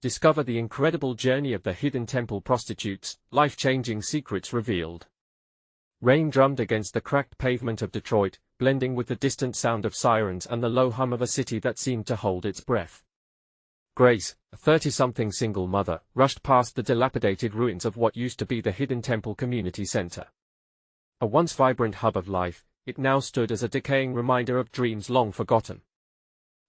discover the incredible journey of the hidden temple prostitutes, life-changing secrets revealed. Rain drummed against the cracked pavement of Detroit, blending with the distant sound of sirens and the low hum of a city that seemed to hold its breath. Grace, a 30-something single mother, rushed past the dilapidated ruins of what used to be the Hidden Temple Community Center. A once vibrant hub of life, it now stood as a decaying reminder of dreams long forgotten.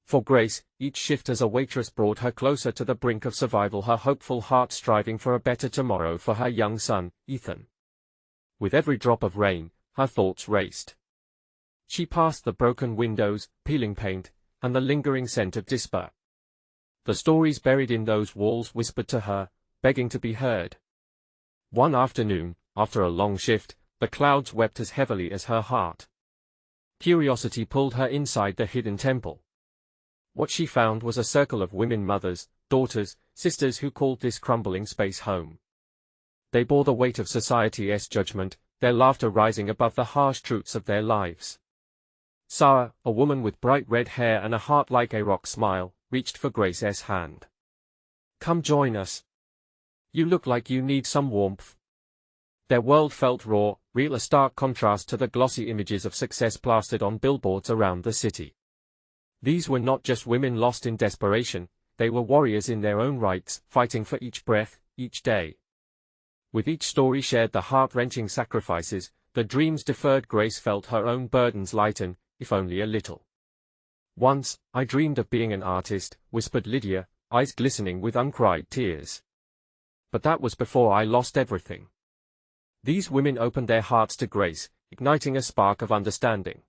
For Grace, each shift as a waitress brought her closer to the brink of survival, her hopeful heart striving for a better tomorrow for her young son, Ethan. With every drop of rain, her thoughts raced. She passed the broken windows, peeling paint, and the lingering scent of despair. The stories buried in those walls whispered to her, begging to be heard. One afternoon, after a long shift, the clouds wept as heavily as her heart. Curiosity pulled her inside the hidden temple. What she found was a circle of women, mothers, daughters, sisters who called this crumbling space home. They bore the weight of society's judgment, their laughter rising above the harsh truths of their lives. Sarah, a woman with bright red hair and a heart like a rock smile, reached for Grace's hand. "Come join us. You look like you need some warmth." Their world felt raw, real, a stark contrast to the glossy images of success plastered on billboards around the city. These were not just women lost in desperation, they were warriors in their own rights, fighting for each breath, each day. With each story shared the heart-wrenching sacrifices, the dreams deferred. Grace felt her own burdens lighten, if only a little. "Once, I dreamed of being an artist," whispered Lydia, eyes glistening with uncried tears. "But that was before I lost everything." These women opened their hearts to Grace, igniting a spark of understanding.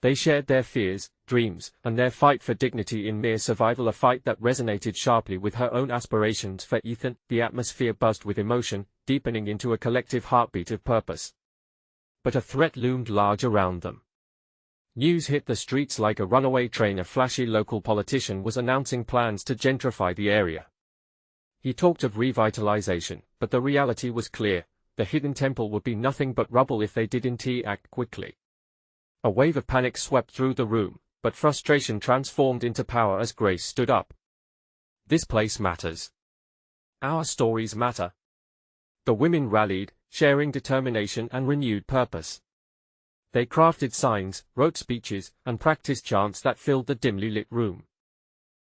They shared their fears, dreams, and their fight for dignity in mere survival, a fight that resonated sharply with her own aspirations for Ethan. The atmosphere buzzed with emotion, deepening into a collective heartbeat of purpose. But a threat loomed large around them. News hit the streets like a runaway train. A flashy local politician was announcing plans to gentrify the area. He talked of revitalization, but the reality was clear: the hidden temple would be nothing but rubble if they didn't act quickly. A wave of panic swept through the room, but frustration transformed into power as Grace stood up. "This place matters. Our stories matter." The women rallied, sharing determination and renewed purpose. They crafted signs, wrote speeches, and practiced chants that filled the dimly lit room.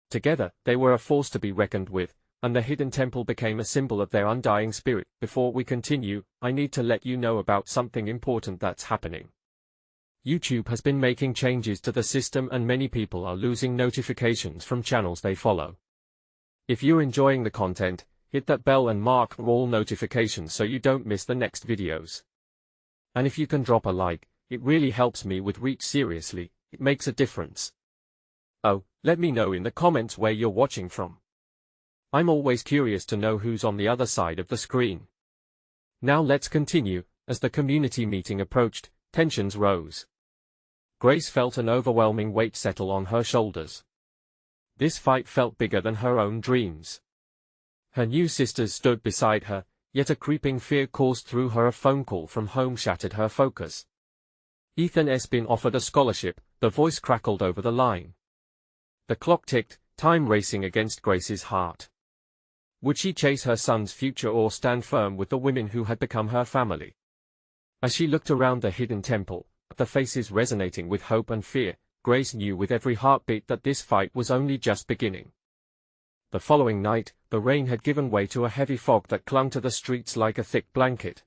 Together, they were a force to be reckoned with, and the hidden temple became a symbol of their undying spirit. Before we continue, I need to let you know about something important that's happening. YouTube has been making changes to the system and many people are losing notifications from channels they follow. If you're enjoying the content, hit that bell and mark all notifications so you don't miss the next videos. And if you can drop a like, it really helps me with reach. Seriously, it makes a difference. Oh, let me know in the comments where you're watching from. I'm always curious to know who's on the other side of the screen. Now let's continue. As the community meeting approached, tensions rose. Grace felt an overwhelming weight settle on her shoulders. This fight felt bigger than her own dreams. Her new sisters stood beside her, yet a creeping fear coursed through her. A phone call from home shattered her focus. Ethan's been offered a scholarship, the voice crackled over the line. The clock ticked, time racing against Grace's heart. Would she chase her son's future or stand firm with the women who had become her family? As she looked around the hidden temple, the faces resonating with hope and fear, Grace knew with every heartbeat that this fight was only just beginning. The following night, the rain had given way to a heavy fog that clung to the streets like a thick blanket.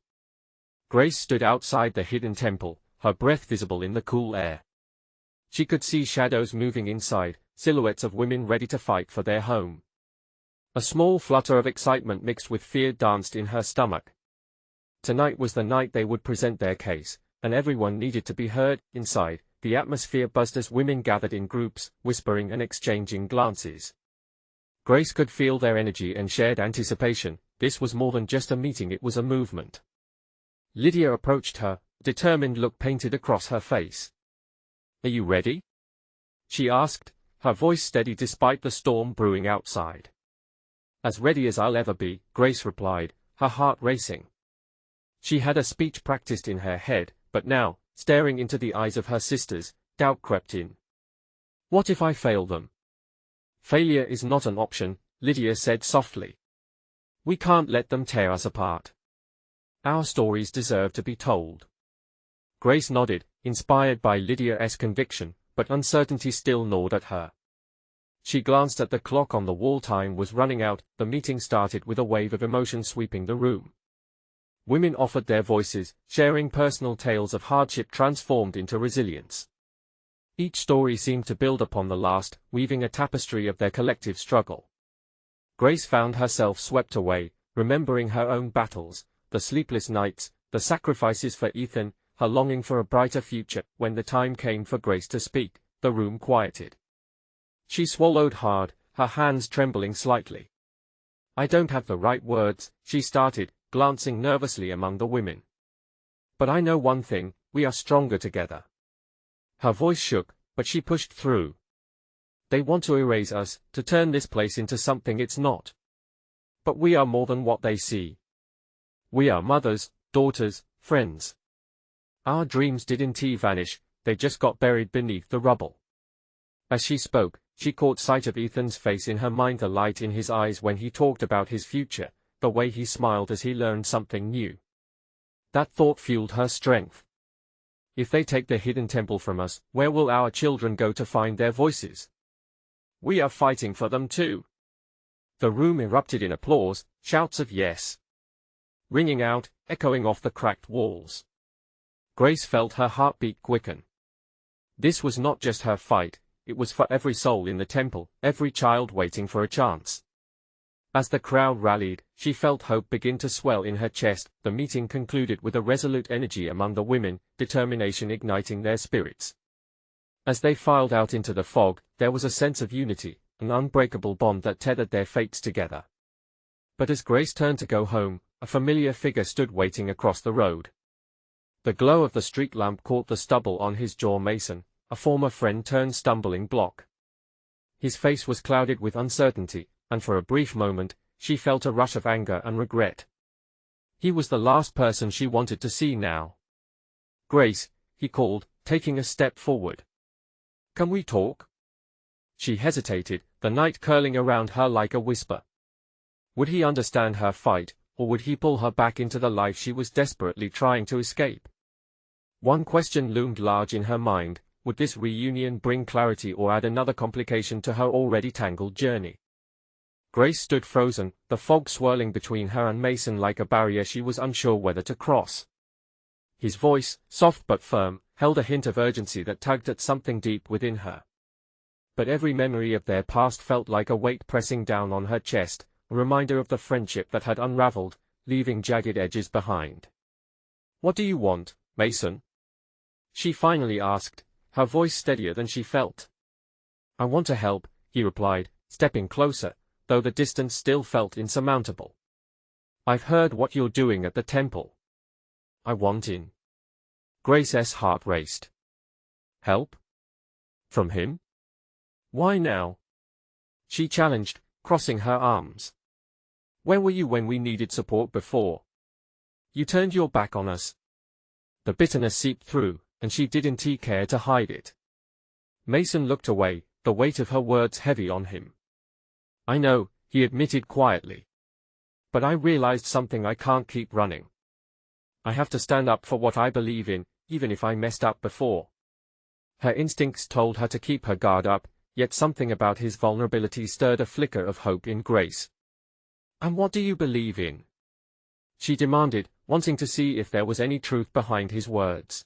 Grace stood outside the hidden temple, her breath visible in the cool air. She could see shadows moving inside, silhouettes of women ready to fight for their home. A small flutter of excitement mixed with fear danced in her stomach. Tonight was the night they would present their case, and everyone needed to be heard. Inside, the atmosphere buzzed as women gathered in groups, whispering and exchanging glances. Grace could feel their energy and shared anticipation. This was more than just a meeting, it was a movement. Lydia approached her, a determined look painted across her face. "Are you ready?" she asked, her voice steady despite the storm brewing outside. "As ready as I'll ever be," Grace replied, her heart racing. She had a speech practiced in her head, but now, staring into the eyes of her sisters, doubt crept in. "What if I fail them?" "Failure is not an option," Lydia said softly. We can't let them tear us apart. Our stories deserve to be told. Grace nodded, inspired by Lydia's conviction, but uncertainty still gnawed at her. She glanced at the clock on the wall. Time was running out. The meeting started with a wave of emotion sweeping the room. Women offered their voices, sharing personal tales of hardship transformed into resilience. Each story seemed to build upon the last, weaving a tapestry of their collective struggle. Grace found herself swept away, remembering her own battles, the sleepless nights, the sacrifices for Ethan, her longing for a brighter future. When the time came for Grace to speak, the room quieted. She swallowed hard, her hands trembling slightly. I don't have the right words, she started, glancing nervously among the women. But I know one thing, we are stronger together. Her voice shook, but she pushed through. They want to erase us, to turn this place into something it's not. But we are more than what they see. We are mothers, daughters, friends. Our dreams didn't vanish, they just got buried beneath the rubble. As she spoke, she caught sight of Ethan's face in her mind, the light in his eyes when he talked about his future, the way he smiled as he learned something new. That thought fueled her strength. If they take the hidden temple from us, where will our children go to find their voices? We are fighting for them too. The room erupted in applause, shouts of yes, ringing out, echoing off the cracked walls. Grace felt her heartbeat quicken. This was not just her fight, it was for every soul in the temple, every child waiting for a chance. As the crowd rallied, she felt hope begin to swell in her chest. The meeting concluded with a resolute energy among the women, determination igniting their spirits. As they filed out into the fog, there was a sense of unity, an unbreakable bond that tethered their fates together. But as Grace turned to go home, a familiar figure stood waiting across the road. The glow of the street lamp caught the stubble on his jaw. Mason, a former friend turned stumbling block. His face was clouded with uncertainty, and for a brief moment, she felt a rush of anger and regret. He was the last person she wanted to see now. Grace, he called, taking a step forward. Can we talk? She hesitated, the night curling around her like a whisper. Would he understand her fight, or would he pull her back into the life she was desperately trying to escape? One question loomed large in her mind. Would this reunion bring clarity or add another complication to her already tangled journey? Grace stood frozen, the fog swirling between her and Mason like a barrier she was unsure whether to cross. His voice, soft but firm, held a hint of urgency that tugged at something deep within her. But every memory of their past felt like a weight pressing down on her chest, a reminder of the friendship that had unraveled, leaving jagged edges behind. What do you want, Mason? She finally asked, her voice steadier than she felt. I want to help, he replied, stepping closer, though the distance still felt insurmountable. I've heard what you're doing at the temple. I want in. Grace's heart raced. Help? From him? Why now? She challenged, crossing her arms. Where were you when we needed support before? You turned your back on us. The bitterness seeped through, and she didn't care to hide it. Mason looked away, the weight of her words heavy on him. I know, he admitted quietly. But I realized something. I can't keep running. I have to stand up for what I believe in, even if I messed up before. Her instincts told her to keep her guard up, yet something about his vulnerability stirred a flicker of hope in Grace. And what do you believe in? She demanded, wanting to see if there was any truth behind his words.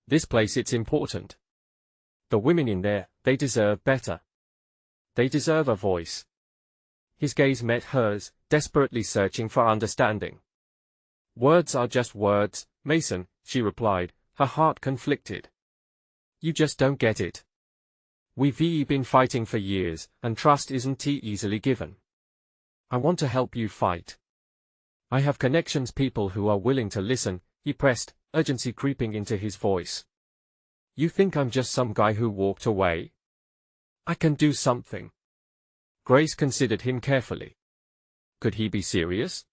This place, it's important. The women in there, they deserve better. They deserve a voice. His gaze met hers, desperately searching for understanding. Words are just words, Mason, she replied, her heart conflicted. You just don't get it. We've been fighting for years, and trust isn't easily given. I want to help you fight. I have connections, people who are willing to listen, he pressed, urgency creeping into his voice. You think I'm just some guy who walked away? I can do something. Grace considered him carefully. Could he be serious?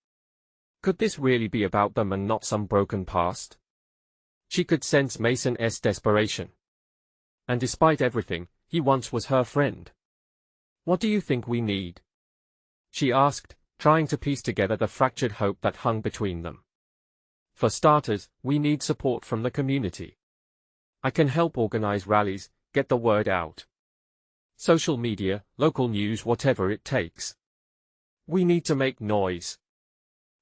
Could this really be about them and not some broken past? She could sense Mason's desperation. And despite everything, he once was her friend. What do you think we need? she asked, trying to piece together the fractured hope that hung between them. For starters, we need support from the community. I can help organize rallies, get the word out. Social media, local news, whatever it takes. We need to make noise.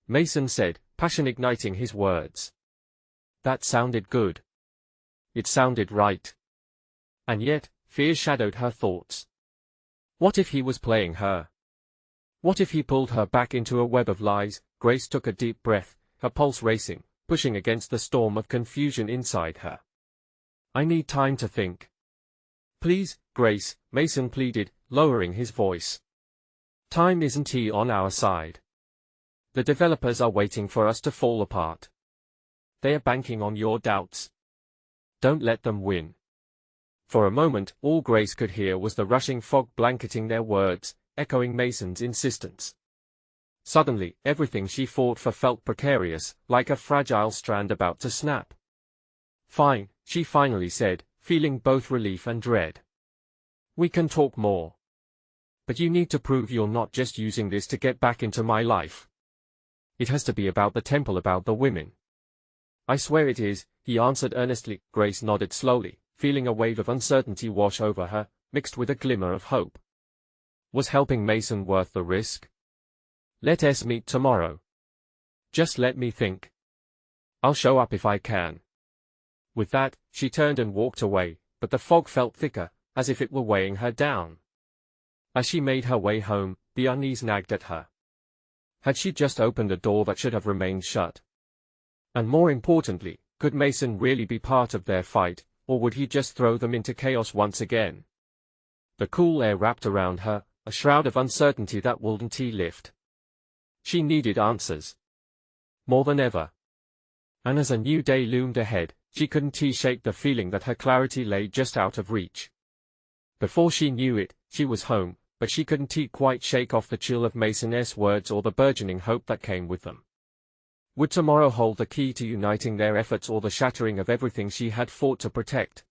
Mason said, passion igniting his words. That sounded good. It sounded right. And yet, fear shadowed her thoughts. What if he was playing her? What if he pulled her back into a web of lies? Grace took a deep breath, her pulse racing, pushing against the storm of confusion inside her. I need time to think. Please, Grace, Mason pleaded, lowering his voice. Time isn't on our side. The developers are waiting for us to fall apart. They are banking on your doubts. Don't let them win. For a moment, all Grace could hear was the rushing fog blanketing their words, echoing Mason's insistence. Suddenly, everything she fought for felt precarious, like a fragile strand about to snap. Fine, she finally said, feeling both relief and dread. We can talk more. But you need to prove you're not just using this to get back into my life. It has to be about the temple, about the women. I swear it is, he answered earnestly. Grace nodded slowly, feeling a wave of uncertainty wash over her, mixed with a glimmer of hope. Was helping Mason worth the risk? Let us meet tomorrow. Just let me think. I'll show up if I can. With that, she turned and walked away, but the fog felt thicker, as if it were weighing her down. As she made her way home, the unease nagged at her. Had she just opened a door that should have remained shut? And more importantly, could Mason really be part of their fight, or would he just throw them into chaos once again? The cool air wrapped around her, a shroud of uncertainty that wouldn't lift. She needed answers. More than ever. And as a new day loomed ahead, she couldn't shake the feeling that her clarity lay just out of reach. Before she knew it, she was home, but she couldn't quite shake off the chill of Mason's words or the burgeoning hope that came with them. Would tomorrow hold the key to uniting their efforts or the shattering of everything she had fought to protect?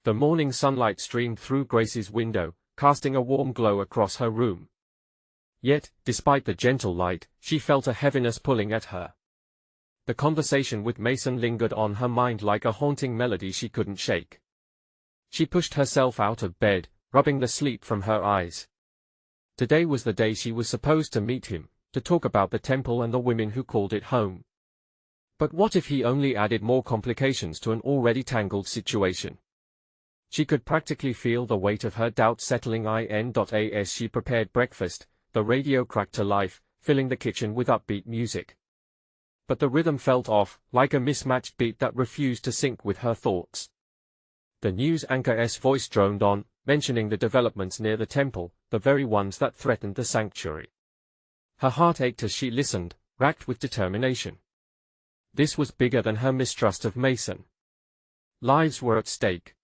The morning sunlight streamed through Grace's window, casting a warm glow across her room. Yet, despite the gentle light, she felt a heaviness pulling at her. The conversation with Mason lingered on her mind like a haunting melody she couldn't shake. She pushed herself out of bed, rubbing the sleep from her eyes. Today was the day she was supposed to meet him, to talk about the temple and the women who called it home. But what if he only added more complications to an already tangled situation? She could practically feel the weight of her doubts settling in. As she prepared breakfast, the radio cracked to life, filling the kitchen with upbeat music. But the rhythm felt off, like a mismatched beat that refused to sync with her thoughts. The news anchor's voice droned on, mentioning the developments near the temple, the very ones that threatened the sanctuary. Her heart ached as she listened, racked with determination. This was bigger than her mistrust of Mason. Lives were at stake.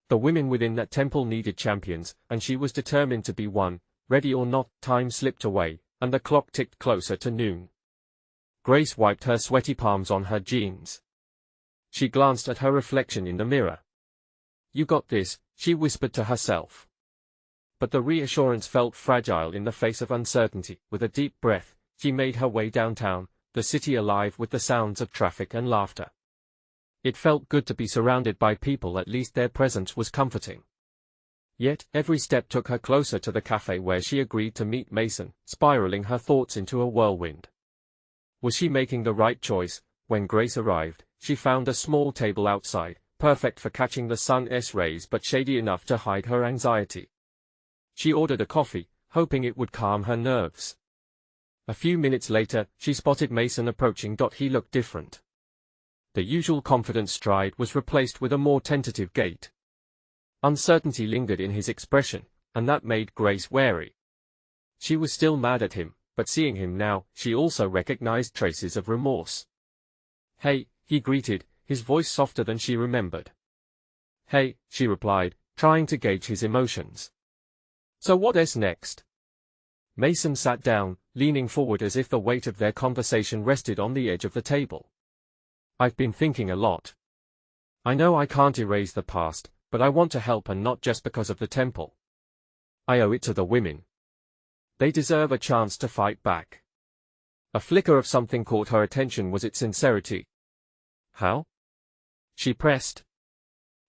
The women within that temple needed champions, and she was determined to be one. Ready or not, time slipped away, and the clock ticked closer to noon. Grace wiped her sweaty palms on her jeans. She glanced at her reflection in the mirror. You got this, she whispered to herself. But the reassurance felt fragile in the face of uncertainty. With a deep breath, she made her way downtown, the city alive with the sounds of traffic and laughter. It felt good to be surrounded by people, at least their presence was comforting. Yet, every step took her closer to the cafe where she agreed to meet Mason, spiraling her thoughts into a whirlwind. Was she making the right choice? When Grace arrived, she found a small table outside, perfect for catching the sun's rays but shady enough to hide her anxiety. She ordered a coffee, hoping it would calm her nerves. A few minutes later, she spotted Mason approaching. He looked different. The usual confident stride was replaced with a more tentative gait. Uncertainty lingered in his expression, and that made Grace wary. She was still mad at him, but seeing him now, she also recognized traces of remorse. Hey, he greeted, his voice softer than she remembered. Hey, she replied, trying to gauge his emotions. So what's next? Mason sat down, leaning forward as if the weight of their conversation rested on the edge of the table. I've been thinking a lot. I know I can't erase the past, but I want to help, and not just because of the temple. I owe it to the women. They deserve a chance to fight back. A flicker of something caught her attention. Was it sincerity? How? She pressed.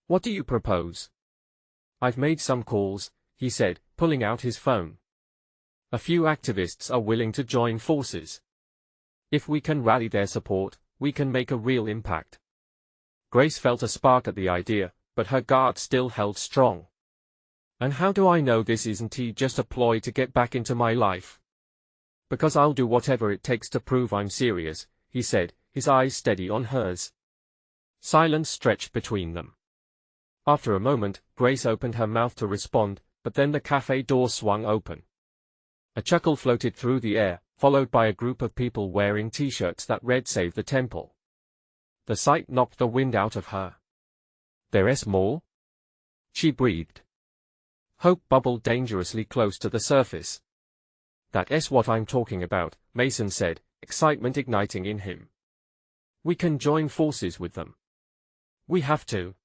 What do you propose? I've made some calls, he said, pulling out his phone. A few activists are willing to join forces. If we can rally their support, we can make a real impact. Grace felt a spark at the idea, but her guard still held strong. And how do I know this isn't just a ploy to get back into my life? Because I'll do whatever it takes to prove I'm serious, he said, his eyes steady on hers. Silence stretched between them. After a moment, Grace opened her mouth to respond, but then the cafe door swung open. A chuckle floated through the air, followed by a group of people wearing t-shirts that read "Save the Temple." The sight knocked the wind out of her. There's more? She breathed. Hope bubbled dangerously close to the surface. That's what I'm talking about, Mason said, excitement igniting in him. We can join forces with them. We have to.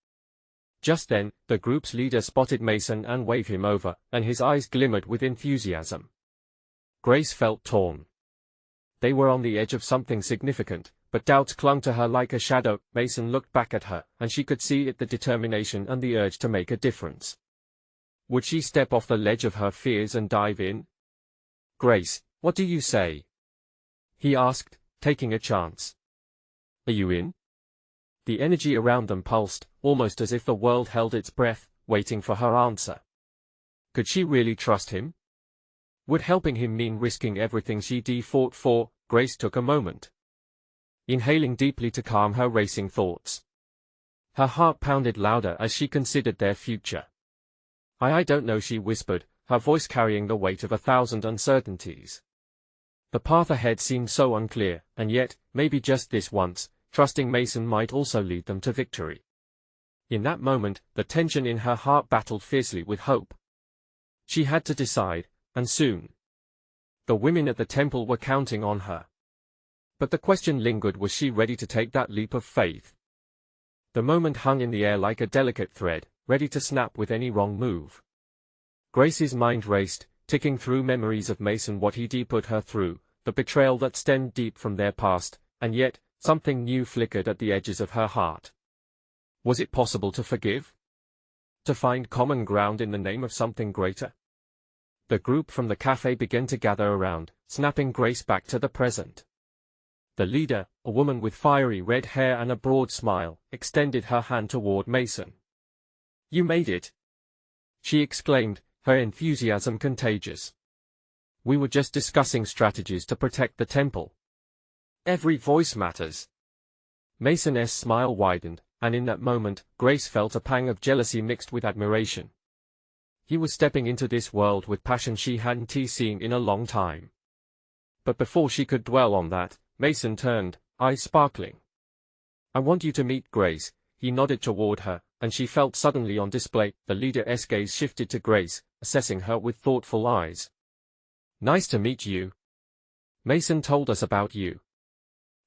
Just then, the group's leader spotted Mason and waved him over, and his eyes glimmered with enthusiasm. Grace felt torn. They were on the edge of something significant, but doubts clung to her like a shadow. Mason looked back at her, and she could see the determination and the urge to make a difference. Would she step off the ledge of her fears and dive in? Grace, what do you say? He asked, taking a chance. Are you in? The energy around them pulsed, almost as if the world held its breath, waiting for her answer. Could she really trust him? Would helping him mean risking everything she'd fought for? Grace took a moment, inhaling deeply to calm her racing thoughts. Her heart pounded louder as she considered their future. I don't know, she whispered, her voice carrying the weight of 1,000 uncertainties. The path ahead seemed so unclear, and yet, maybe just this once, trusting Mason might also lead them to victory. In that moment, the tension in her heart battled fiercely with hope. She had to decide, and soon. The women at the temple were counting on her. But the question lingered: was she ready to take that leap of faith? The moment hung in the air like a delicate thread, ready to snap with any wrong move. Grace's mind raced, ticking through memories of Mason, what he'd put her through, the betrayal that stemmed deep from their past, and yet, something new flickered at the edges of her heart. Was it possible to forgive? To find common ground in the name of something greater? The group from the cafe began to gather around, snapping Grace back to the present. The leader, a woman with fiery red hair and a broad smile, extended her hand toward Mason. You made it! She exclaimed, her enthusiasm contagious. We were just discussing strategies to protect the temple. Every voice matters. Mason's smile widened, and in that moment, Grace felt a pang of jealousy mixed with admiration. He was stepping into this world with passion she hadn't seen in a long time. But before she could dwell on that, Mason turned, eyes sparkling. I want you to meet Grace. He nodded toward her, and she felt suddenly on display. The leader's gaze shifted to Grace, assessing her with thoughtful eyes. Nice to meet you. Mason told us about you.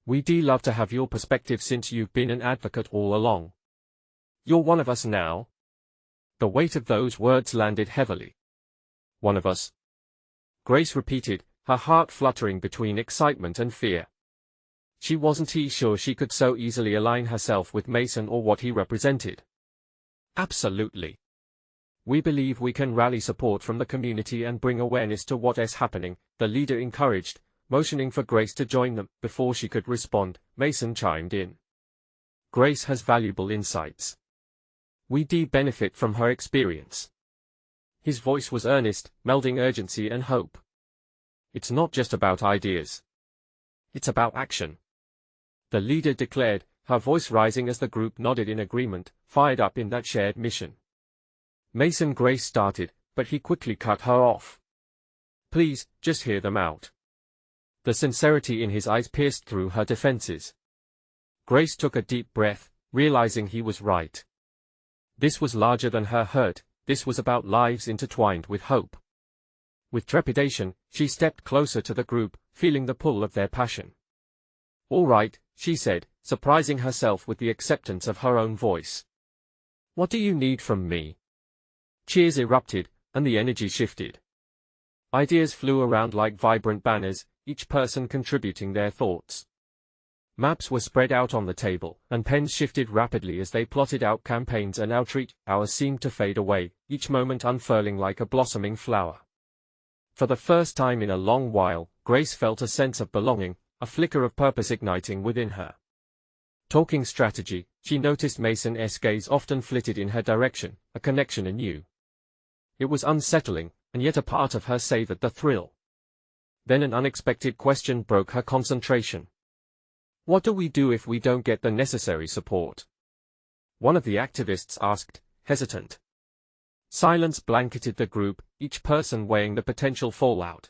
We'd love to have your perspective since you've been an advocate all along. You're one of us now. The weight of those words landed heavily. One of us? Grace repeated, her heart fluttering between excitement and fear. She wasn't sure she could so easily align herself with Mason or what he represented. Absolutely. We believe we can rally support from the community and bring awareness to what is happening, the leader encouraged, motioning for Grace to join them. Before she could respond, Mason chimed in. Grace has valuable insights. We'd benefit from her experience. His voice was earnest, melding urgency and hope. It's not just about ideas. It's about action. The leader declared, her voice rising as the group nodded in agreement, fired up in that shared mission. Mason Grace started, but he quickly cut her off. Please, just hear them out. The sincerity in his eyes pierced through her defenses. Grace took a deep breath, realizing he was right. This was larger than her hurt, this was about lives intertwined with hope. With trepidation, she stepped closer to the group, feeling the pull of their passion. All right, she said, surprising herself with the acceptance of her own voice. What do you need from me? Cheers erupted, and the energy shifted. Ideas flew around like vibrant banners, each person contributing their thoughts. Maps were spread out on the table, and pens shifted rapidly as they plotted out campaigns and outreach. Hours seemed to fade away, each moment unfurling like a blossoming flower. For the first time in a long while, Grace felt a sense of belonging, a flicker of purpose igniting within her. Talking strategy, she noticed Mason's gaze often flitted in her direction, a connection anew. It was unsettling, and yet a part of her savored the thrill. Then an unexpected question broke her concentration. What do we do if we don't get the necessary support? One of the activists asked, hesitant. Silence blanketed the group, each person weighing the potential fallout.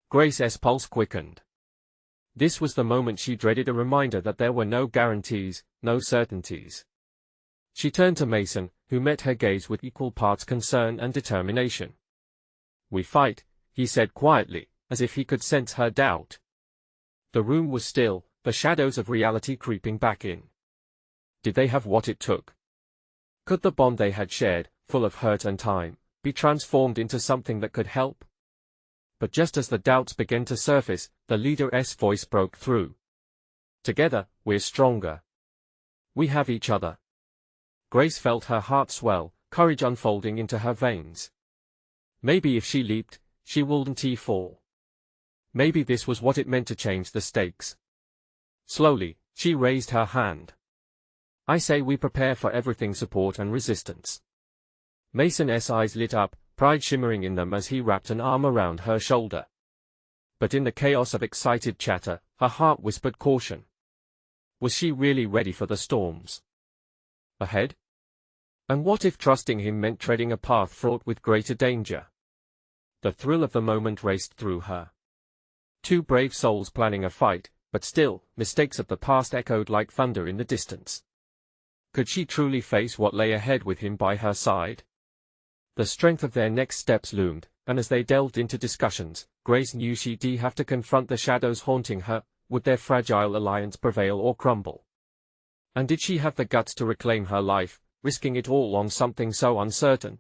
Grace's pulse quickened. This was the moment she dreaded, a reminder that there were no guarantees, no certainties. She turned to Mason, who met her gaze with equal parts concern and determination. We fight, he said quietly, as if he could sense her doubt. The room was still, the shadows of reality creeping back in. Did they have what it took? Could the bond they had shared, full of hurt and time, be transformed into something that could help? But just as the doubts began to surface, the leader's voice broke through. Together, we're stronger. We have each other. Grace felt her heart swell, courage unfolding into her veins. Maybe if she leaped, she wouldn't fall. Maybe this was what it meant to change the stakes. Slowly, she raised her hand. I say we prepare for everything, support and resistance. Mason's eyes lit up, pride shimmering in them as he wrapped an arm around her shoulder. But in the chaos of excited chatter, her heart whispered caution. Was she really ready for the storms ahead? And what if trusting him meant treading a path fraught with greater danger? The thrill of the moment raced through her. Two brave souls planning a fight, but still, mistakes of the past echoed like thunder in the distance. Could she truly face what lay ahead with him by her side? The strength of their next steps loomed, and as they delved into discussions, Grace knew she'd have to confront the shadows haunting her. Would their fragile alliance prevail or crumble? And did she have the guts to reclaim her life, risking it all on something so uncertain?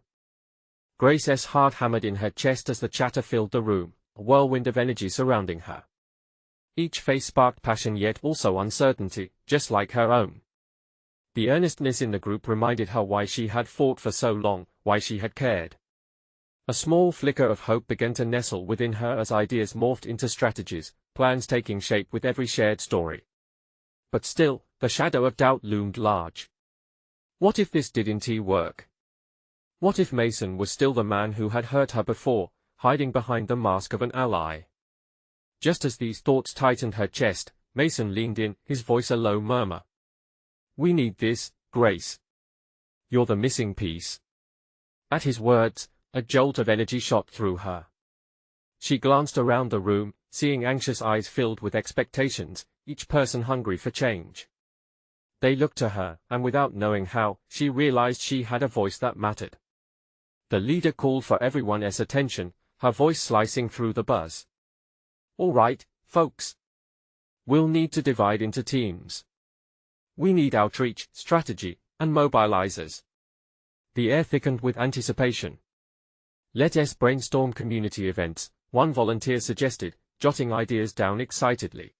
Grace's heart hammered in her chest as the chatter filled the room, a whirlwind of energy surrounding her. Each face sparked passion, yet also uncertainty, just like her own. The earnestness in the group reminded her why she had fought for so long, why she had cared. A small flicker of hope began to nestle within her as ideas morphed into strategies, plans taking shape with every shared story. But still, the shadow of doubt loomed large. What if this didn't work? What if Mason was still the man who had hurt her before, hiding behind the mask of an ally? Just as these thoughts tightened her chest, Mason leaned in, his voice a low murmur. We need this, Grace. You're the missing piece. At his words, a jolt of energy shot through her. She glanced around the room, seeing anxious eyes filled with expectations, each person hungry for change. They looked to her, and without knowing how, she realized she had a voice that mattered. The leader called for everyone's attention, her voice slicing through the buzz. All right, folks. We'll need to divide into teams. We need outreach, strategy, and mobilizers. The air thickened with anticipation. Let's brainstorm community events, one volunteer suggested, jotting ideas down excitedly.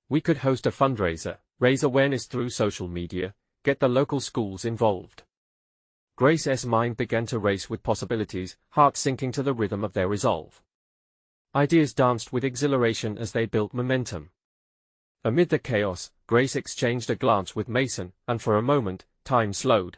We could host a fundraiser, raise awareness through social media, get the local schools involved. Grace's mind began to race with possibilities, heart sinking to the rhythm of their resolve. Ideas danced with exhilaration as they built momentum. Amid the chaos, Grace exchanged a glance with Mason, and for a moment, time slowed.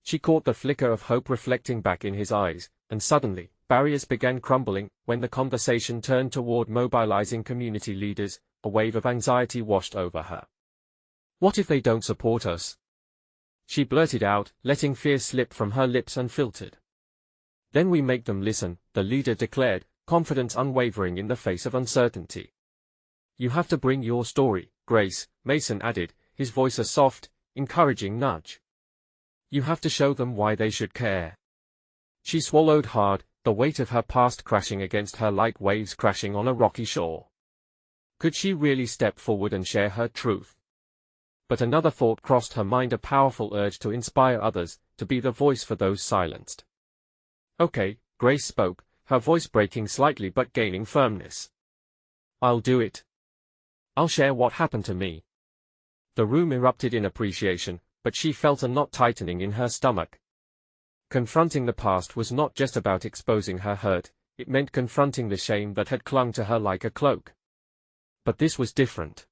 She caught the flicker of hope reflecting back in his eyes, and suddenly, barriers began crumbling. When the conversation turned toward mobilizing community leaders, a wave of anxiety washed over her. What if they don't support us? She blurted out, letting fear slip from her lips unfiltered. Then we make them listen, the leader declared, confidence unwavering in the face of uncertainty. You have to bring your story, Grace, Mason added, his voice a soft, encouraging nudge. You have to show them why they should care. She swallowed hard, the weight of her past crashing against her like waves crashing on a rocky shore. Could she really step forward and share her truth? But another thought crossed her mind, a powerful urge to inspire others, to be the voice for those silenced. Okay, Grace spoke, her voice breaking slightly but gaining firmness. "I'll do it. I'll share what happened to me." The room erupted in appreciation, but she felt a knot tightening in her stomach. Confronting the past was not just about exposing her hurt, it meant confronting the shame that had clung to her like a cloak. But this was different.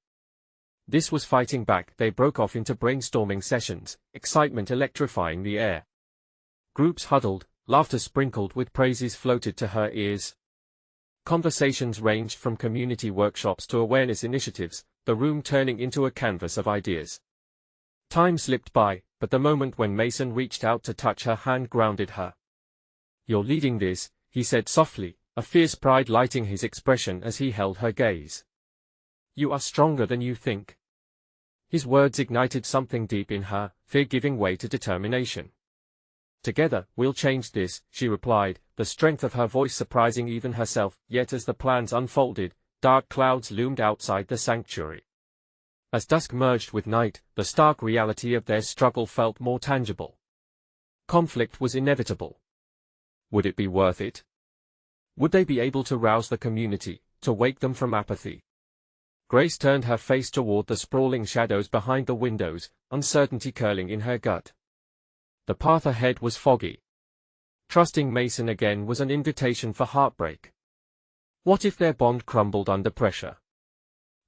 This was fighting back. They broke off into brainstorming sessions, excitement electrifying the air. Groups huddled, laughter sprinkled with praises floated to her ears. Conversations ranged from community workshops to awareness initiatives, the room turning into a canvas of ideas. Time slipped by, but the moment when Mason reached out to touch her hand grounded her. "You're leading this," he said softly, a fierce pride lighting his expression as he held her gaze. "You are stronger than you think." His words ignited something deep in her, fear giving way to determination. "Together, we'll change this," she replied, the strength of her voice surprising even herself. Yet as the plans unfolded, dark clouds loomed outside the sanctuary. As dusk merged with night, the stark reality of their struggle felt more tangible. Conflict was inevitable. Would it be worth it? Would they be able to rouse the community, to wake them from apathy? Grace turned her face toward the sprawling shadows behind the windows, uncertainty curling in her gut. The path ahead was foggy. Trusting Mason again was an invitation for heartbreak. What if their bond crumbled under pressure?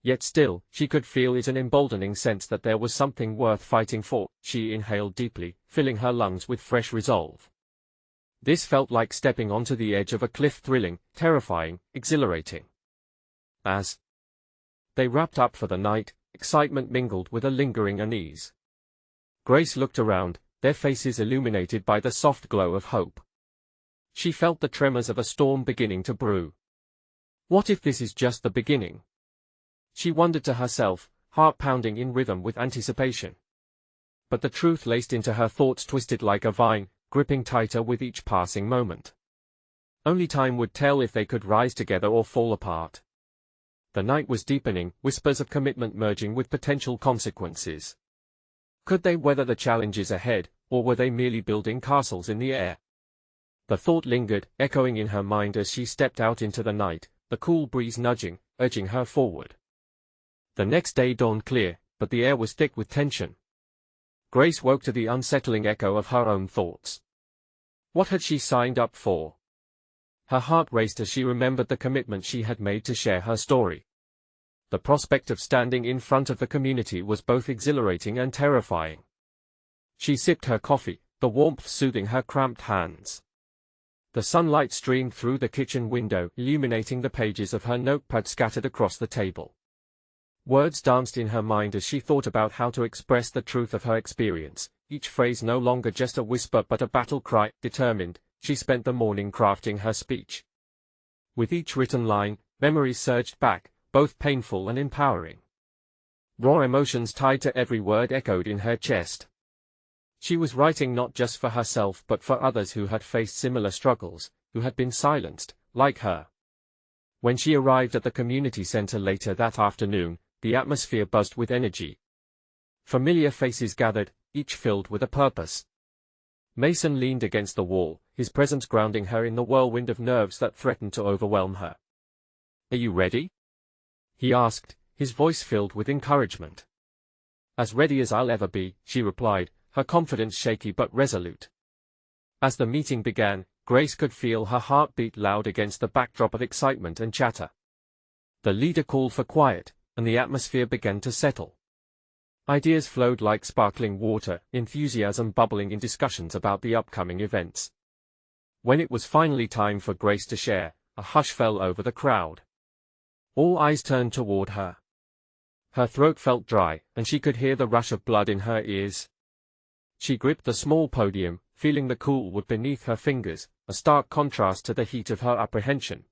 Yet still, she could feel it, an emboldening sense that there was something worth fighting for. She inhaled deeply, filling her lungs with fresh resolve. This felt like stepping onto the edge of a cliff, thrilling, terrifying, exhilarating. As they wrapped up for the night, excitement mingled with a lingering unease. Grace looked around, their faces illuminated by the soft glow of hope. She felt the tremors of a storm beginning to brew. What if this is just the beginning? She wondered to herself, heart pounding in rhythm with anticipation. But the truth laced into her thoughts, twisted like a vine, gripping tighter with each passing moment. Only time would tell if they could rise together or fall apart. The night was deepening, whispers of commitment merging with potential consequences. Could they weather the challenges ahead, or were they merely building castles in the air? The thought lingered, echoing in her mind as she stepped out into the night, the cool breeze nudging, urging her forward. The next day dawned clear, but the air was thick with tension. Grace woke to the unsettling echo of her own thoughts. What had she signed up for? Her heart raced as she remembered the commitment she had made to share her story. The prospect of standing in front of the community was both exhilarating and terrifying. She sipped her coffee, the warmth soothing her cramped hands. The sunlight streamed through the kitchen window, illuminating the pages of her notepad scattered across the table. Words danced in her mind as she thought about how to express the truth of her experience, each phrase no longer just a whisper but a battle cry. Determined, she spent the morning crafting her speech. With each written line, memories surged back, both painful and empowering. Raw emotions tied to every word echoed in her chest. She was writing not just for herself but for others who had faced similar struggles, who had been silenced, like her. When she arrived at the community center later that afternoon, the atmosphere buzzed with energy. Familiar faces gathered, each filled with a purpose. Mason leaned against the wall, his presence grounding her in the whirlwind of nerves that threatened to overwhelm her. "Are you ready?" he asked, his voice filled with encouragement. "As ready as I'll ever be," she replied, her confidence shaky but resolute. As the meeting began, Grace could feel her heart beat loud against the backdrop of excitement and chatter. The leader called for quiet, and the atmosphere began to settle. Ideas flowed like sparkling water, enthusiasm bubbling in discussions about the upcoming events. When it was finally time for Grace to share, a hush fell over the crowd. All eyes turned toward her. Her throat felt dry, and she could hear the rush of blood in her ears. She gripped the small podium, feeling the cool wood beneath her fingers, a stark contrast to the heat of her apprehension.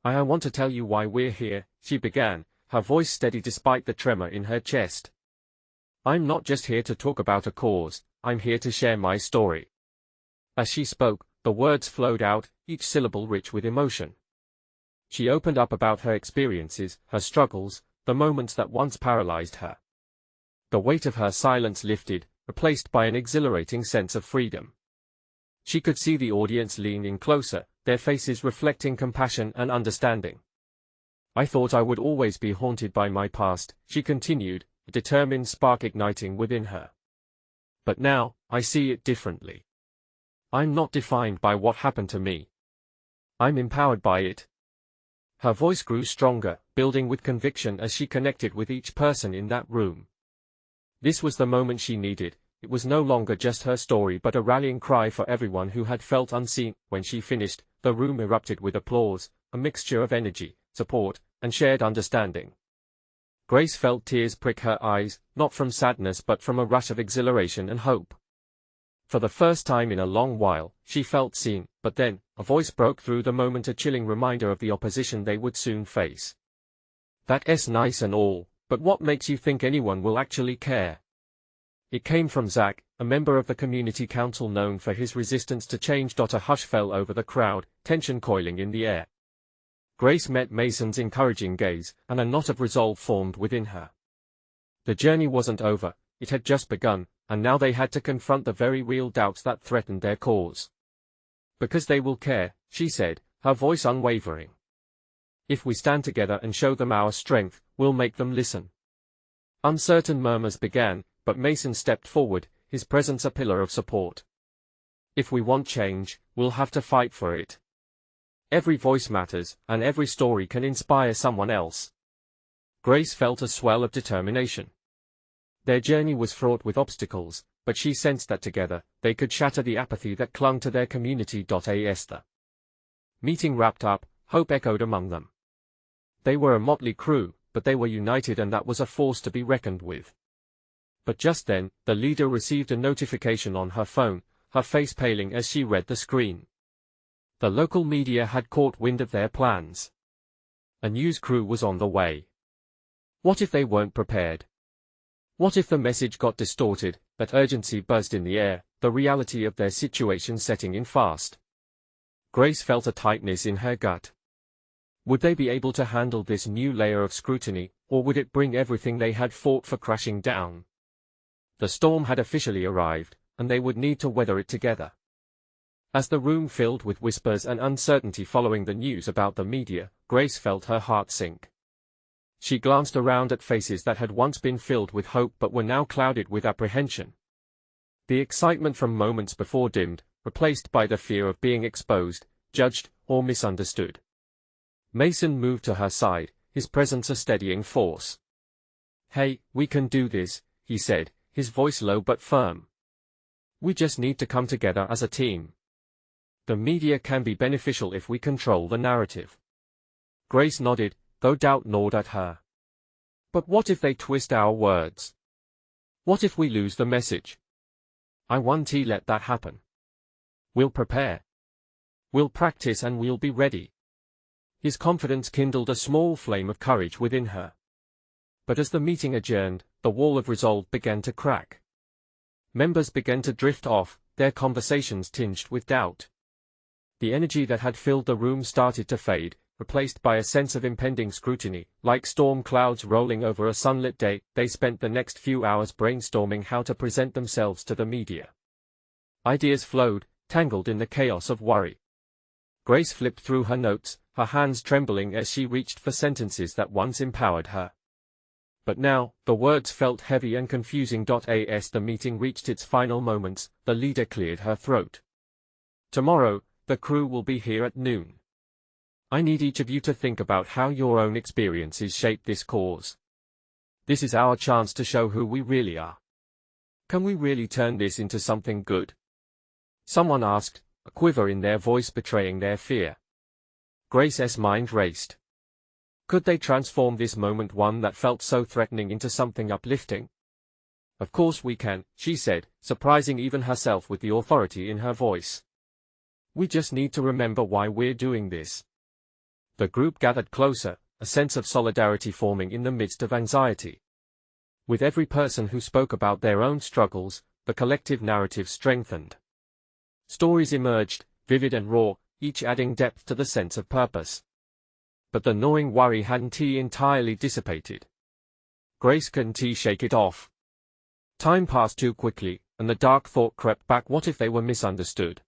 "I want to tell you why we're here," she began, her voice steady despite the tremor in her chest. "I'm not just here to talk about a cause, I'm here to share my story." As she spoke, the words flowed out, each syllable rich with emotion. She opened up about her experiences, her struggles, the moments that once paralyzed her. The weight of her silence lifted, replaced by an exhilarating sense of freedom. She could see the audience lean in closer, their faces reflecting compassion and understanding. I thought I would always be haunted by my past, she continued, a determined spark igniting within her. But now, I see it differently. I'm not defined by what happened to me. I'm empowered by it. Her voice grew stronger, building with conviction as she connected with each person in that room. This was the moment she needed. It was no longer just her story but a rallying cry for everyone who had felt unseen. When she finished, the room erupted with applause, a mixture of energy, support, and shared understanding. Grace felt tears prick her eyes, not from sadness but from a rush of exhilaration and hope. For the first time in a long while, she felt seen, but then, a voice broke through the moment, a chilling reminder of the opposition they would soon face. "That's nice and all, but what makes you think anyone will actually care?" It came from Zach, a member of the community council known for his resistance to change. A hush fell over the crowd, tension coiling in the air. Grace met Mason's encouraging gaze, and a knot of resolve formed within her. The journey wasn't over, it had just begun, and now they had to confront the very real doubts that threatened their cause. "Because they will care," she said, her voice unwavering. "If we stand together and show them our strength, we'll make them listen." Uncertain murmurs began, but Mason stepped forward, his presence a pillar of support. "If we want change, we'll have to fight for it. Every voice matters, and every story can inspire someone else." Grace felt a swell of determination. Their journey was fraught with obstacles, but she sensed that together, they could shatter the apathy that clung to their community. As the meeting wrapped up, hope echoed among them. They were a motley crew, but they were united, and that was a force to be reckoned with. But just then, the leader received a notification on her phone, her face paling as she read the screen. The local media had caught wind of their plans. A news crew was on the way. What if they weren't prepared? What if the message got distorted? That urgency buzzed in the air, the reality of their situation setting in fast. Grace felt a tightness in her gut. Would they be able to handle this new layer of scrutiny, or would it bring everything they had fought for crashing down? The storm had officially arrived, and they would need to weather it together. As the room filled with whispers and uncertainty following the news about the media, Grace felt her heart sink. She glanced around at faces that had once been filled with hope but were now clouded with apprehension. The excitement from moments before dimmed, replaced by the fear of being exposed, judged, or misunderstood. Mason moved to her side, his presence a steadying force. "Hey, we can do this," he said, his voice low but firm. "We just need to come together as a team. The media can be beneficial if we control the narrative." Grace nodded, though doubt gnawed at her. "But what if they twist our words? What if we lose the message?" "I won't let that happen. We'll prepare. We'll practice and we'll be ready." His confidence kindled a small flame of courage within her. But as the meeting adjourned, the wall of resolve began to crack. Members began to drift off, their conversations tinged with doubt. The energy that had filled the room started to fade, replaced by a sense of impending scrutiny. Like storm clouds rolling over a sunlit day, they spent the next few hours brainstorming how to present themselves to the media. Ideas flowed, tangled in the chaos of worry. Grace flipped through her notes, her hands trembling as she reached for sentences that once empowered her. But now, the words felt heavy and confusing. As the meeting reached its final moments, the leader cleared her throat. "Tomorrow, the crew will be here at noon. I need each of you to think about how your own experiences shape this cause. This is our chance to show who we really are. Can we really turn this into something good?" Someone asked, a quiver in their voice betraying their fear. Grace's mind raced. Could they transform this moment, one that felt so threatening, into something uplifting? "Of course we can," she said, surprising even herself with the authority in her voice. "We just need to remember why we're doing this." The group gathered closer, a sense of solidarity forming in the midst of anxiety. With every person who spoke about their own struggles, the collective narrative strengthened. Stories emerged, vivid and raw, each adding depth to the sense of purpose. But the gnawing worry hadn't entirely dissipated. Grace couldn't shake it off. Time passed too quickly, and the dark thought crept back: what if they were misunderstood?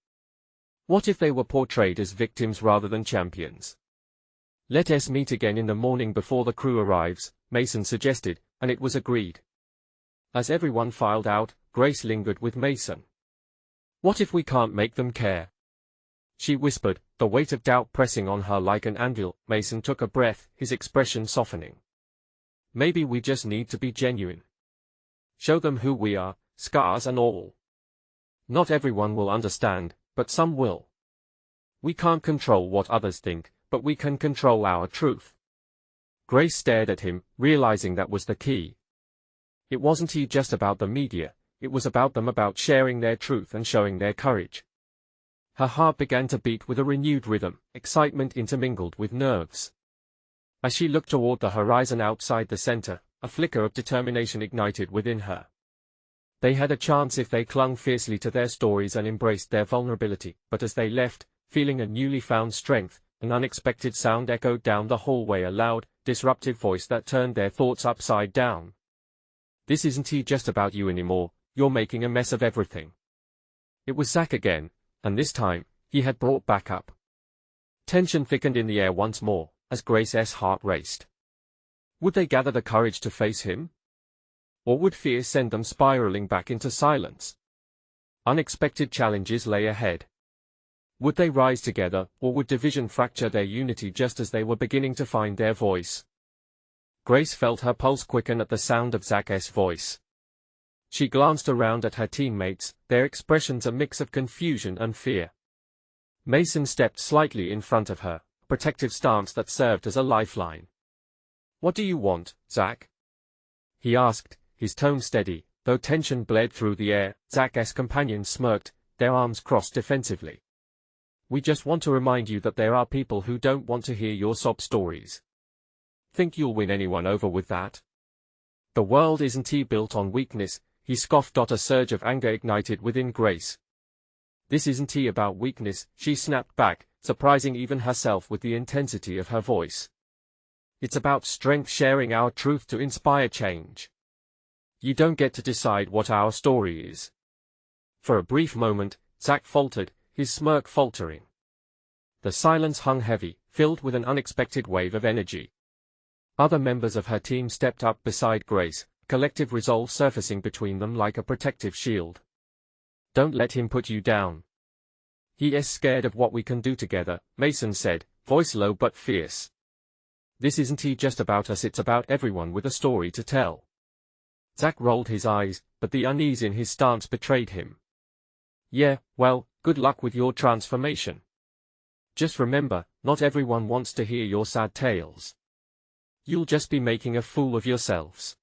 What if they were portrayed as victims rather than champions? Let us meet again in the morning before the crew arrives, Mason suggested, and it was agreed. As everyone filed out, Grace lingered with Mason. What if we can't make them care? She whispered, the weight of doubt pressing on her like an anvil. Mason took a breath, his expression softening. Maybe we just need to be genuine. Show them who we are, scars and all. Not everyone will understand, but some will. We can't control what others think, but we can control our truth. Grace stared at him, realizing that was the key. It wasn't just about the media, it was about them, about sharing their truth and showing their courage. Her heart began to beat with a renewed rhythm, excitement intermingled with nerves. As she looked toward the horizon outside the center, a flicker of determination ignited within her. They had a chance if they clung fiercely to their stories and embraced their vulnerability, but as they left, feeling a newly found strength, an unexpected sound echoed down the hallway, a loud, disruptive voice that turned their thoughts upside down. This isn't just about you anymore, you're making a mess of everything. It was Zach again, and this time, he had brought backup. Tension thickened in the air once more, as Grace's heart raced. Would they gather the courage to face him? Or would fear send them spiraling back into silence? Unexpected challenges lay ahead. Would they rise together, or would division fracture their unity just as they were beginning to find their voice? Grace felt her pulse quicken at the sound of Zach's voice. She glanced around at her teammates, their expressions a mix of confusion and fear. Mason stepped slightly in front of her, a protective stance that served as a lifeline. "What do you want, Zach?" he asked, his tone steady, though tension bled through the air. Zach's companions smirked, their arms crossed defensively. "We just want to remind you that there are people who don't want to hear your sob stories. Think you'll win anyone over with that? The world isn't built on weakness," he scoffed. A surge of anger ignited within Grace. "This isn't about weakness," she snapped back, surprising even herself with the intensity of her voice. "It's about strength, sharing our truth to inspire change. You don't get to decide what our story is." For a brief moment, Zach faltered, his smirk faltering. The silence hung heavy, filled with an unexpected wave of energy. Other members of her team stepped up beside Grace, collective resolve surfacing between them like a protective shield. "Don't let him put you down. He is scared of what we can do together," Mason said, voice low but fierce. "This isn't just about us, it's about everyone with a story to tell." Zach rolled his eyes, but the unease in his stance betrayed him. "Yeah, well, good luck with your transformation. Just remember, not everyone wants to hear your sad tales. You'll just be making a fool of yourselves."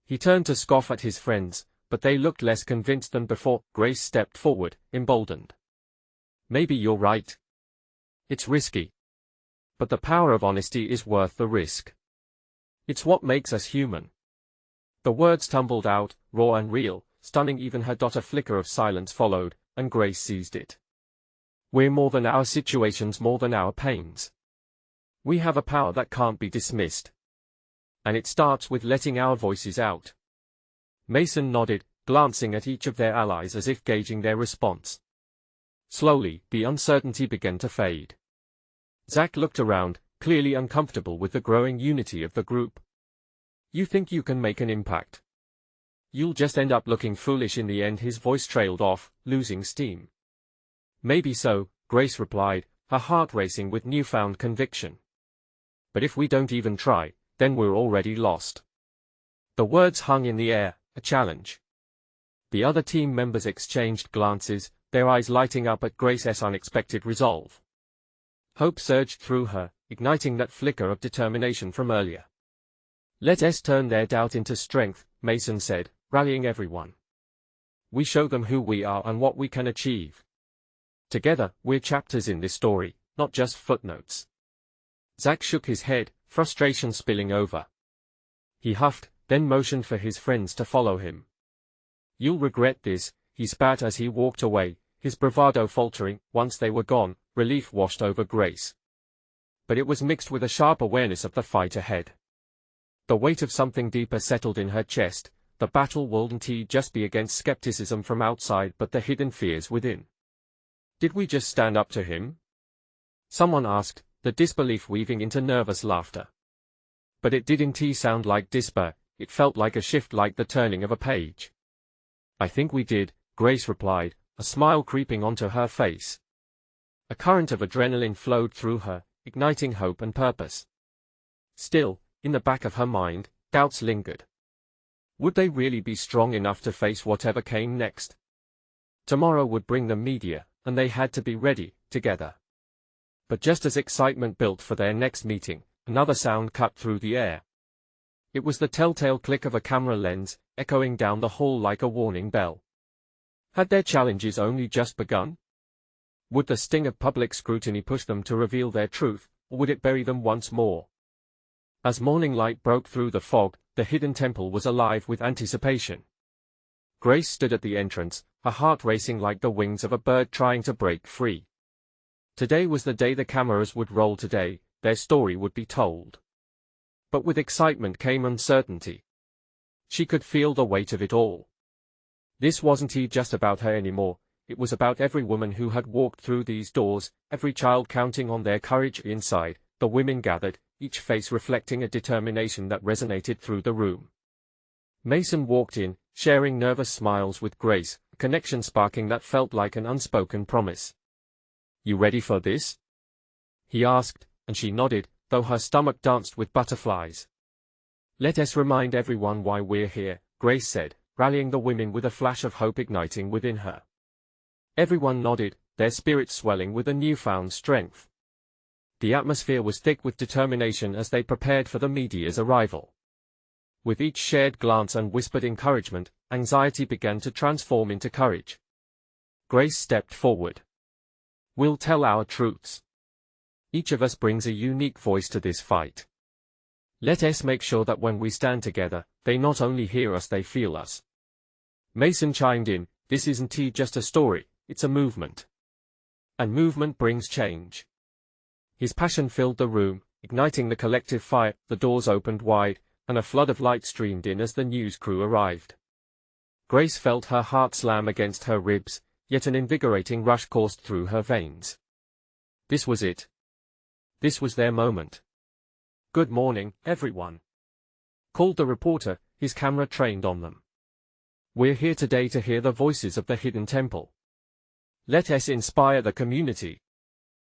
He turned to scoff at his friends, but they looked less convinced than before. Grace stepped forward, emboldened. "Maybe you're right. It's risky. But the power of honesty is worth the risk. It's what makes us human." The words tumbled out, raw and real, stunning even her. A flicker of silence followed, and Grace seized it. "We're more than our situations, more than our pains. We have a power that can't be dismissed. And it starts with letting our voices out." Mason nodded, glancing at each of their allies as if gauging their response. Slowly, the uncertainty began to fade. Zach looked around, clearly uncomfortable with the growing unity of the group. "You think you can make an impact? You'll just end up looking foolish in the end." His voice trailed off, losing steam. "Maybe so," Grace replied, her heart racing with newfound conviction. "But if we don't even try, then we're already lost." The words hung in the air, a challenge. The other team members exchanged glances, their eyes lighting up at Grace's unexpected resolve. Hope surged through her, igniting that flicker of determination from earlier. "Let us turn their doubt into strength," Mason said, rallying everyone. "We show them who we are and what we can achieve. Together, we're chapters in this story, not just footnotes." Zach shook his head, frustration spilling over. He huffed, then motioned for his friends to follow him. "You'll regret this," he spat as he walked away, his bravado faltering. Once they were gone, relief washed over Grace. But it was mixed with a sharp awareness of the fight ahead. The weight of something deeper settled in her chest. The battle wouldn't just be against skepticism from outside but the hidden fears within. Did we just stand up to him? Someone asked, the disbelief weaving into nervous laughter. But it didn't sound like despair, it felt like a shift, like the turning of a page. I think we did, Grace replied, a smile creeping onto her face. A current of adrenaline flowed through her, igniting hope and purpose. Still, in the back of her mind, doubts lingered. Would they really be strong enough to face whatever came next? Tomorrow would bring them media, and they had to be ready, together. But just as excitement built for their next meeting, another sound cut through the air. It was the telltale click of a camera lens, echoing down the hall like a warning bell. Had their challenges only just begun? Would the sting of public scrutiny push them to reveal their truth, or would it bury them once more? As morning light broke through the fog, the hidden temple was alive with anticipation. Grace stood at the entrance, her heart racing like the wings of a bird trying to break free. Today was the day the cameras would roll. Today, their story would be told. But with excitement came uncertainty. She could feel the weight of it all. This wasn't just about her anymore, it was about every woman who had walked through these doors, every child counting on their courage. Inside, the women gathered, each face reflecting a determination that resonated through the room. Mason walked in, sharing nervous smiles with Grace, a connection sparking that felt like an unspoken promise. "You ready for this?" he asked, and she nodded, though her stomach danced with butterflies. "Let us remind everyone why we're here," Grace said, rallying the women with a flash of hope igniting within her. Everyone nodded, their spirits swelling with a newfound strength. The atmosphere was thick with determination as they prepared for the media's arrival. With each shared glance and whispered encouragement, anxiety began to transform into courage. Grace stepped forward. "We'll tell our truths. Each of us brings a unique voice to this fight. Let us make sure that when we stand together, they not only hear us, they feel us." Mason chimed in, "This isn't just a story, it's a movement. And movement brings change." His passion filled the room, igniting the collective fire. The doors opened wide, and a flood of light streamed in as the news crew arrived. Grace felt her heart slam against her ribs, yet an invigorating rush coursed through her veins. This was it. This was their moment. "Good morning, everyone," called the reporter, his camera trained on them. "We're here today to hear the voices of the hidden temple. Let us inspire the community."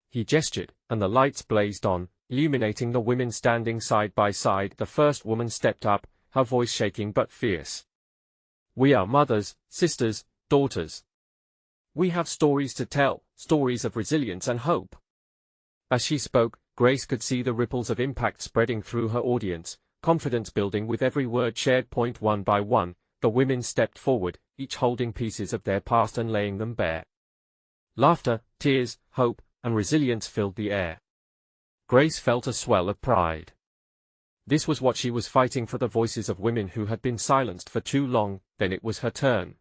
He gestured, and the lights blazed on, illuminating the women standing side by side. The first woman stepped up, her voice shaking but fierce. "We are mothers, sisters, daughters. We have stories to tell, stories of resilience and hope." As she spoke, Grace could see the ripples of impact spreading through her audience, confidence building with every word shared. One by one, the women stepped forward, each holding pieces of their past and laying them bare. Laughter, tears, hope, and resilience filled the air. Grace felt a swell of pride. This was what she was fighting for, the voices of women who had been silenced for too long. Then it was her turn.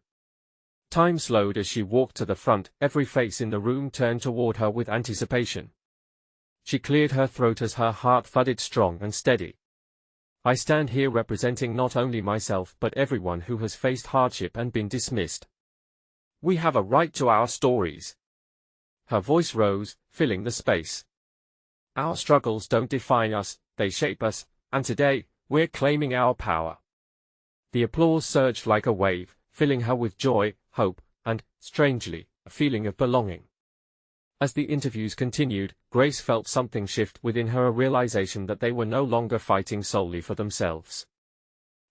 Time slowed as she walked to the front, every face in the room turned toward her with anticipation. She cleared her throat as her heart thudded strong and steady. "I stand here representing not only myself but everyone who has faced hardship and been dismissed. We have a right to our stories." Her voice rose, filling the space. "Our struggles don't define us, they shape us, and today, we're claiming our power." The applause surged like a wave, filling her with joy, hope, and, strangely, a feeling of belonging. As the interviews continued, Grace felt something shift within her, a realization that they were no longer fighting solely for themselves.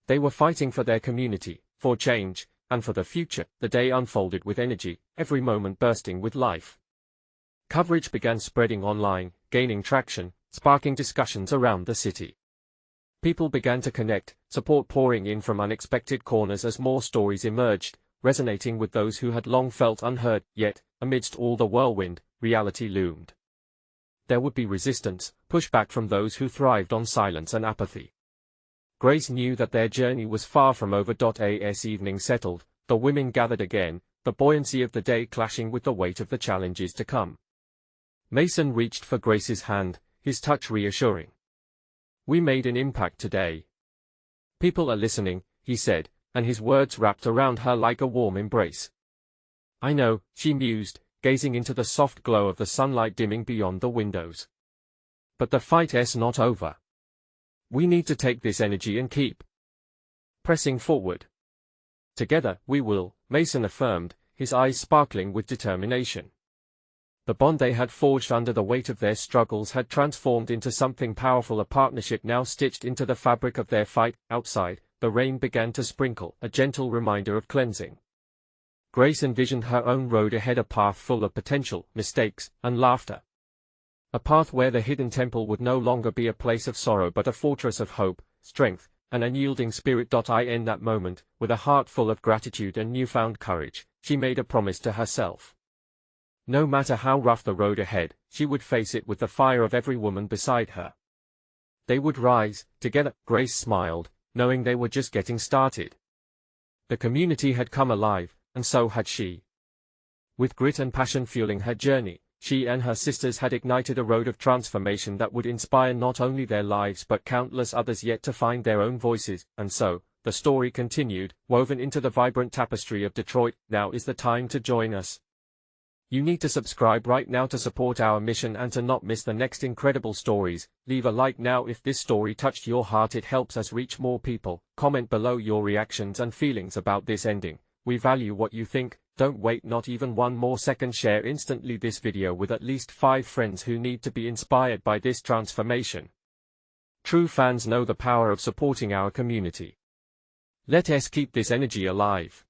They were fighting for their community, for change, and for the future. The day unfolded with energy, every moment bursting with life. Coverage began spreading online, gaining traction, sparking discussions around the city. People began to connect, support pouring in from unexpected corners as more stories emerged, resonating with those who had long felt unheard. Yet, amidst all the whirlwind, reality loomed. There would be resistance, pushback from those who thrived on silence and apathy. Grace knew that their journey was far from over. As evening settled, the women gathered again, the buoyancy of the day clashing with the weight of the challenges to come. Mason reached for Grace's hand, his touch reassuring. "We made an impact today. People are listening," he said, and his words wrapped around her like a warm embrace. "I know," she mused, gazing into the soft glow of the sunlight dimming beyond the windows. But the fight's not over. We need to take this energy and keep pressing forward. Together, we will, Mason affirmed, his eyes sparkling with determination. The bond they had forged under the weight of their struggles had transformed into something powerful, a partnership now stitched into the fabric of their fight. Outside, the rain began to sprinkle, a gentle reminder of cleansing. Grace envisioned her own road ahead, a path full of potential, mistakes, and laughter. A path where the hidden temple would no longer be a place of sorrow but a fortress of hope, strength, and unyielding spirit. In that moment, with a heart full of gratitude and newfound courage, she made a promise to herself. No matter how rough the road ahead, she would face it with the fire of every woman beside her. They would rise, together. Grace smiled, knowing they were just getting started. The community had come alive, and so had she. With grit and passion fueling her journey, she and her sisters had ignited a road of transformation that would inspire not only their lives but countless others yet to find their own voices. And so, the story continued, woven into the vibrant tapestry of Detroit. Now is the time to join us. You need to subscribe right now to support our mission and to not miss the next incredible stories. Leave a like now if this story touched your heart. It helps us reach more people. Comment below your reactions and feelings about this ending. We value what you think. Don't wait not even one more second. Share instantly this video with at least 5 friends who need to be inspired by this transformation. True fans know the power of supporting our community. Let us keep this energy alive.